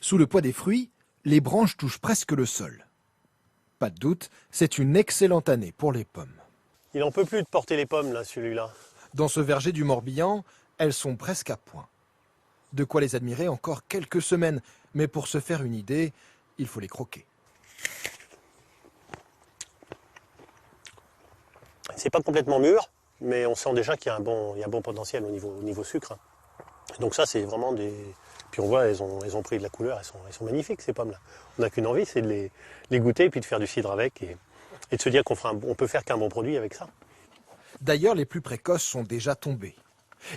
Sous le poids des fruits, les branches touchent presque le sol. Pas de doute, c'est une excellente année pour les pommes. Il n'en peut plus de porter les pommes, là, celui-là. Dans ce verger du Morbihan, elles sont presque à point. De quoi les admirer encore quelques semaines, mais pour se faire une idée, il faut les croquer. C'est pas complètement mûr, mais on sent déjà qu'il y a un bon potentiel au niveau sucre. Donc ça, c'est vraiment des... Puis on voit, elles ont pris de la couleur, elles sont magnifiques, ces pommes-là. On n'a qu'une envie, c'est de les goûter, puis de faire du cidre avec, et de se dire on peut faire qu'un bon produit avec ça. D'ailleurs, les plus précoces sont déjà tombés.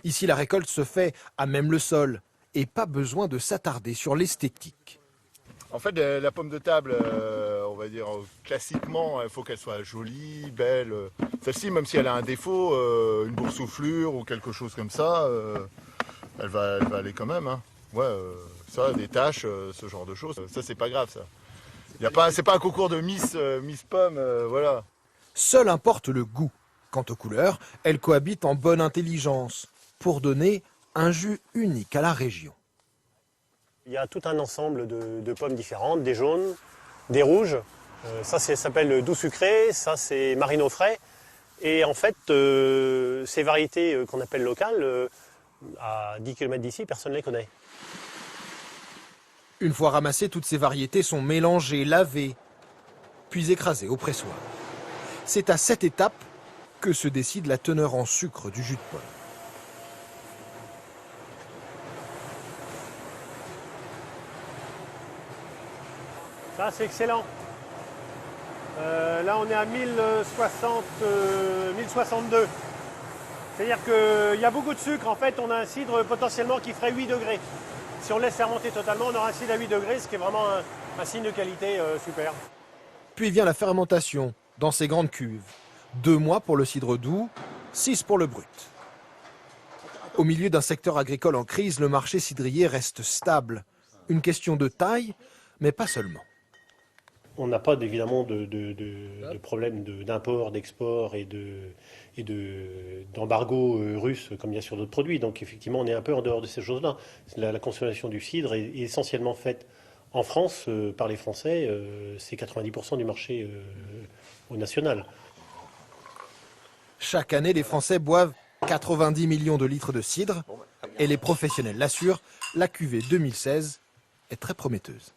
Ici, la récolte se fait à même le sol, et pas besoin de s'attarder sur l'esthétique. En fait, la pomme de table, on va dire classiquement, il faut qu'elle soit jolie, belle. Celle-ci, même si elle a un défaut, une boursouflure ou quelque chose comme ça, elle va aller quand même. Hein. Ouais, ça, des taches, ce genre de choses, ça c'est pas grave ça. C'est pas un concours de Miss Pomme, voilà. Seul importe le goût. Quant aux couleurs, elles cohabitent en bonne intelligence pour donner un jus unique à la région. Il y a tout un ensemble de pommes différentes, des jaunes, des rouges. Ça s'appelle doux sucré, ça c'est marino frais. Et en fait, ces variétés qu'on appelle locales, à 10 km d'ici, personne ne les connaît. Une fois ramassées, toutes ces variétés sont mélangées, lavées, puis écrasées au pressoir. C'est à cette étape que se décide la teneur en sucre du jus de pomme. Ça, c'est excellent. Là, on est à 1062. C'est-à-dire qu'il y a beaucoup de sucre. En fait, on a un cidre potentiellement qui ferait 8 degrés. Si on laisse fermenter totalement, on aura un cidre à 8 degrés, ce qui est vraiment un signe de qualité super. Puis vient la fermentation dans ces grandes cuves. 2 mois pour le cidre doux, 6 pour le brut. Au milieu d'un secteur agricole en crise, le marché cidrier reste stable. Une question de taille, mais pas seulement. On n'a pas évidemment de problème d'import, d'export et d'embargo russe comme il y a sur d'autres produits. Donc effectivement, on est un peu en dehors de ces choses-là. La consommation du cidre est essentiellement faite en France par les Français. C'est 90% du marché au national. Chaque année, les Français boivent 90 millions de litres de cidre. Et les professionnels l'assurent, la cuvée 2016 est très prometteuse.